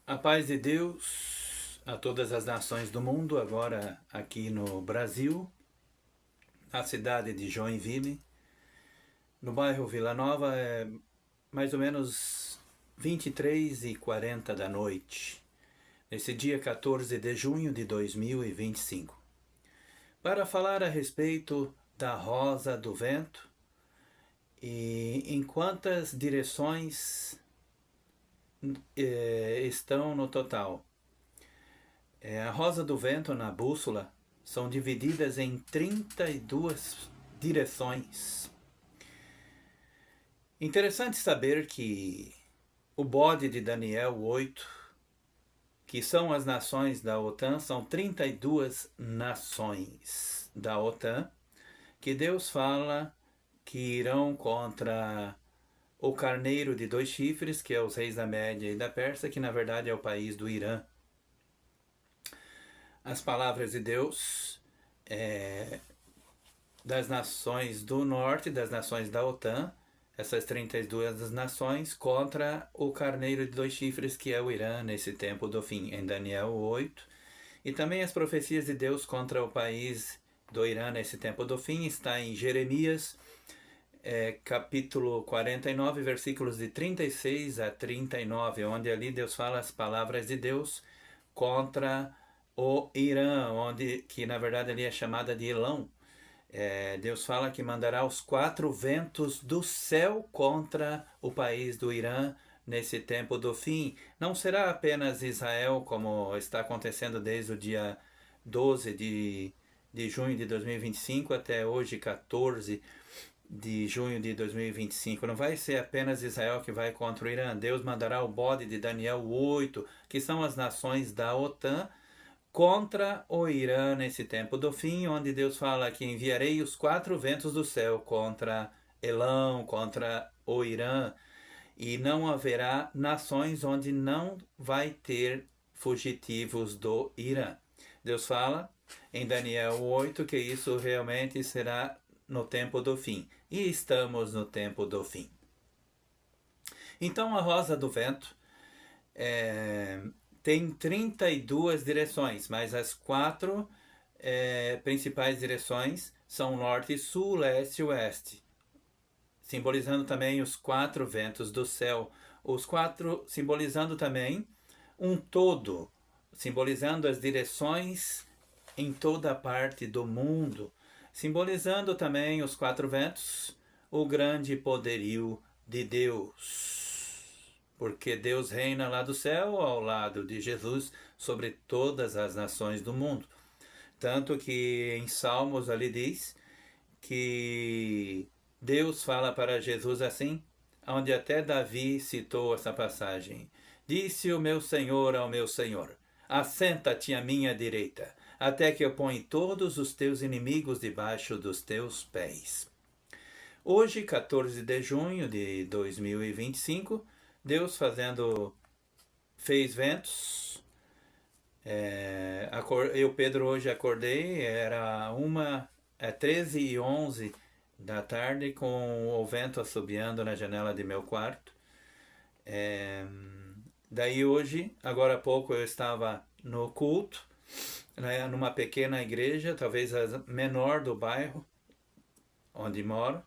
A paz de Deus a todas as nações do mundo, agora aqui no Brasil, na cidade de Joinville, no bairro Vila Nova, é mais ou menos 23h40 da noite, nesse dia 14 de junho de 2025, para falar a respeito da rosa do vento e em quantas direções estão no total. A rosa do vento na bússola são divididas em 32 direções. Interessante saber que o bode de Daniel 8, que são as nações da OTAN, são 32 nações da OTAN, que Deus fala que irão contra o carneiro de 2 chifres, que é os reis da Média e da Pérsia, que na verdade é o país do Irã. As palavras de Deus das nações do norte, das nações da OTAN, essas 32 nações, contra o carneiro de 2 chifres, que é o Irã, nesse tempo do fim, em Daniel 8. E também as profecias de Deus contra o país do Irã, nesse tempo do fim, está em Jeremias, capítulo 49, versículos de 36 a 39, onde ali Deus fala as palavras de Deus contra o Irã, que na verdade ali é chamada de Elão. Deus fala que mandará os 4 ventos do céu contra o país do Irã nesse tempo do fim. Não será apenas Israel, como está acontecendo desde o dia 12 de junho de 2025 até hoje, 14 de junho de 2025. Não vai ser apenas Israel que vai contra o Irã. Deus mandará o bode de Daniel 8, que são as nações da OTAN, contra o Irã nesse tempo do fim, onde Deus fala que enviarei os 4 ventos do céu contra Elão, contra o Irã, e não haverá nações onde não vai ter fugitivos do Irã. Deus fala em Daniel 8 que isso realmente será no tempo do fim. E estamos no tempo do fim. Então a rosa do vento tem 32 direções, mas as 4 principais direções são norte, sul, leste e oeste, simbolizando também os 4 ventos do céu. Os 4 simbolizando também um todo, simbolizando as direções em toda parte do mundo, simbolizando também os 4 ventos, o grande poderio de Deus. Porque Deus reina lá do céu, ao lado de Jesus, sobre todas as nações do mundo. Tanto que em Salmos ali diz que Deus fala para Jesus assim, onde até Davi citou essa passagem. Disse o meu Senhor ao meu Senhor, assenta-te à minha direita, até que eu ponha todos os teus inimigos debaixo dos teus pés. Hoje, 14 de junho de 2025, Deus fez ventos. Eu, Pedro, hoje acordei, era 13h11 da tarde, com o vento assobiando na janela de meu quarto. Daí hoje, agora há pouco, eu estava no culto, numa pequena igreja, talvez a menor do bairro onde moro.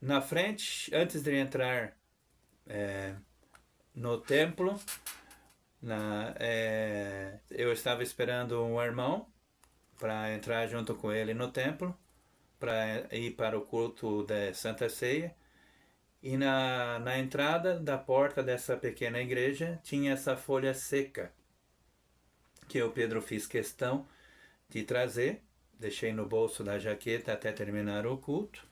Na frente, antes de entrar no templo, eu estava esperando um irmão para entrar junto com ele no templo, para ir para o culto da Santa Ceia. E na entrada da porta dessa pequena igreja tinha essa folha seca, que eu, Pedro, fiz questão de trazer. Deixei no bolso da jaqueta até terminar o culto.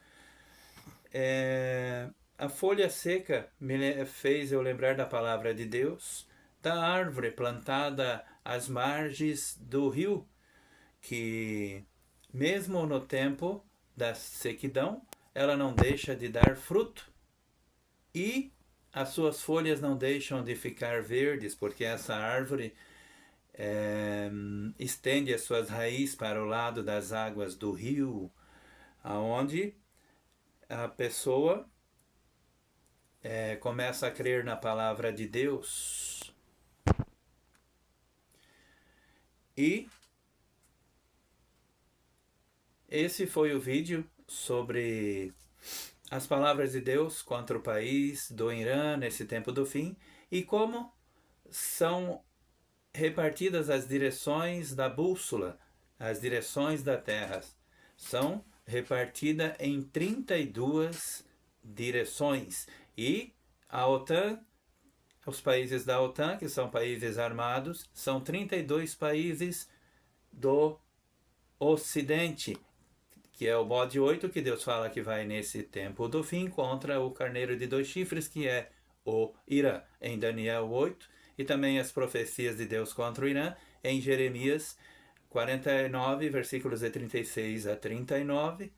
A folha seca me fez eu lembrar da palavra de Deus, da árvore plantada às margens do rio, que mesmo no tempo da sequidão, ela não deixa de dar fruto. E as suas folhas não deixam de ficar verdes, porque essa árvore estende as suas raízes para o lado das águas do rio, aonde a pessoa começa a crer na palavra de Deus. E esse foi o vídeo sobre as palavras de Deus contra o país do Irã nesse tempo do fim e como são repartidas as direções da bússola, as direções da Terra. São repartidas em 32 direções. E a OTAN, os países da OTAN, que são países armados, são 32 países do Ocidente, que é o bode 8 que Deus fala que vai nesse tempo do fim contra o carneiro de 2 chifres, que é o Irã, em Daniel 8, e também as profecias de Deus contra o Irã em Jeremias 49, versículos de 36 a 39,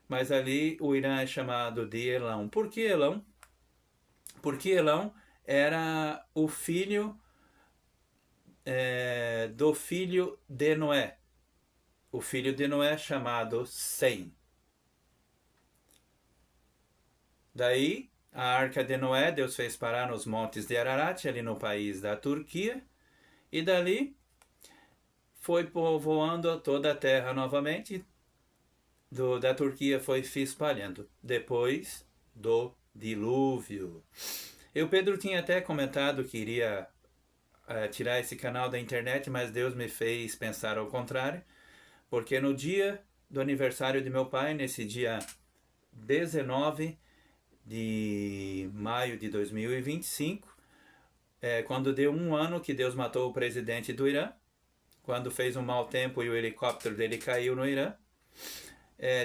mas ali o Irã é chamado de Elão. Por que Elão? Porque Elão era o filho do filho de Noé. O filho de Noé chamado Sem. Daí, a arca de Noé, Deus fez parar nos montes de Ararat, ali no país da Turquia, e dali foi povoando toda a terra novamente, da Turquia foi se espalhando, depois do dilúvio. Pedro tinha até comentado que iria tirar esse canal da internet, mas Deus me fez pensar ao contrário, porque no dia do aniversário de meu pai, nesse dia 19 de maio de 2025, quando deu 1 ano que Deus matou o presidente do Irã, quando fez um mau tempo e o helicóptero dele caiu no Irã,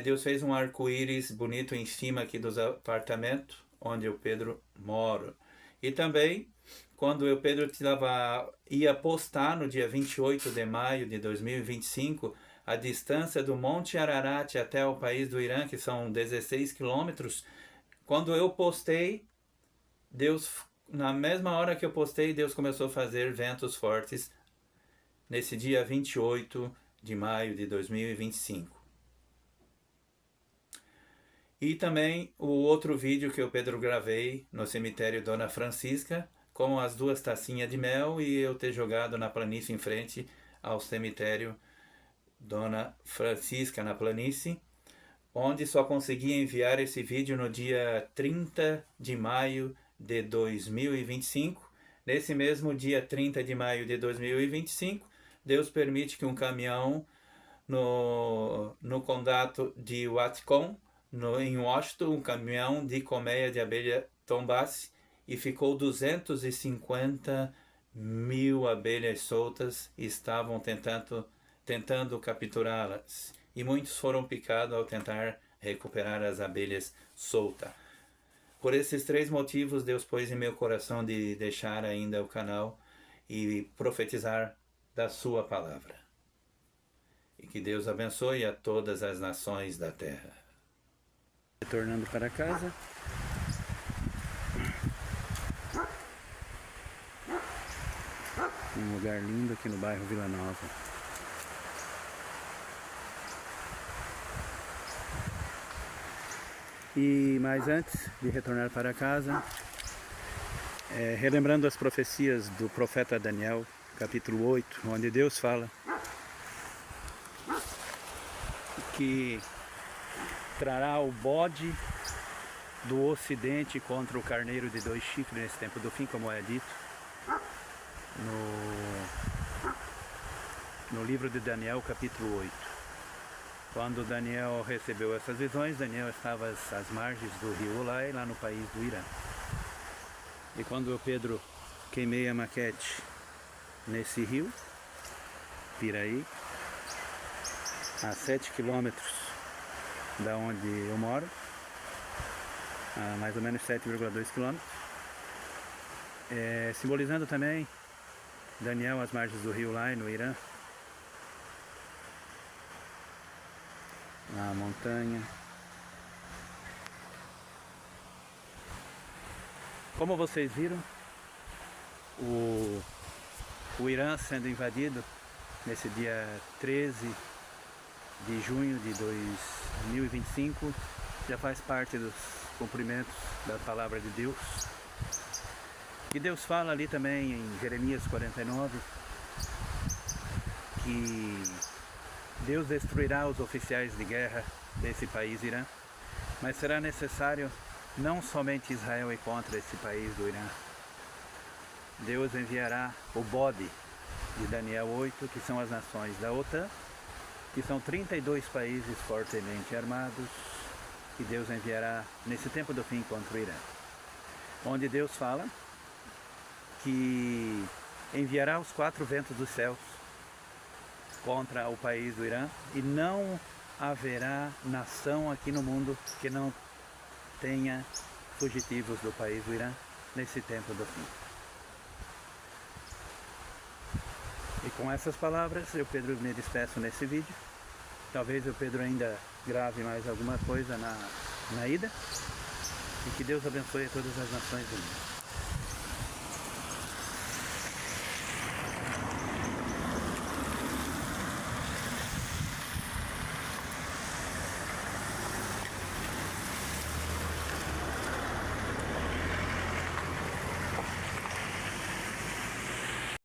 Deus fez um arco-íris bonito em cima aqui dos apartamentos onde o Pedro mora. E também, quando o Pedro ia postar no dia 28 de maio de 2025, a distância do Monte Ararat até o país do Irã, que são 16 quilômetros, quando eu postei, Deus, na mesma hora que eu postei, Deus começou a fazer ventos fortes nesse dia 28 de maio de 2025. E também o outro vídeo que eu, Pedro, gravei no cemitério Dona Francisca, com as 2 tacinhas de mel e eu ter jogado na planície em frente ao cemitério Dona Francisca, na planície, onde só consegui enviar esse vídeo no dia 30 de maio de 2025. Nesse mesmo dia 30 de maio de 2025, Deus permite que um caminhão no condado de Whatcom, em Washington, um caminhão de colmeia de abelha tombasse e ficou 250 mil abelhas soltas e estavam tentando capturá-las. E muitos foram picados ao tentar recuperar as abelhas soltas. Por esses 3 motivos, Deus pôs em meu coração de deixar ainda o canal e profetizar da sua palavra. E que Deus abençoe a todas as nações da terra. Retornando para casa. Um lugar lindo aqui no bairro Vila Nova. Mas antes de retornar para casa, relembrando as profecias do profeta Daniel, capítulo 8, onde Deus fala que trará o bode do ocidente contra o carneiro de 2 chifres nesse tempo do fim, como é dito no livro de Daniel, capítulo 8. Quando Daniel recebeu essas visões, Daniel estava às margens do rio Ulai, lá no país do Irã. E quando eu, Pedro, queimei a maquete nesse rio, Piraí, a 7 quilômetros da onde eu moro, a mais ou menos 7,2 quilômetros, simbolizando também Daniel às margens do rio Ulai, no Irã, a montanha. Como vocês viram, o Irã sendo invadido nesse dia 13 de junho de 2025 já faz parte dos cumprimentos da palavra de Deus. E Deus fala ali também em Jeremias 49 que Deus destruirá os oficiais de guerra desse país Irã, mas será necessário não somente Israel ir contra esse país do Irã. Deus enviará o bode de Daniel 8, que são as nações da OTAN, que são 32 países fortemente armados, que Deus enviará nesse tempo do fim contra o Irã. Onde Deus fala que enviará os 4 ventos dos céus contra o país do Irã, e não haverá nação aqui no mundo que não tenha fugitivos do país do Irã nesse tempo do fim. E com essas palavras, eu, Pedro, me despeço nesse vídeo. Talvez o Pedro ainda grave mais alguma coisa na ida. E que Deus abençoe todas as nações do mundo.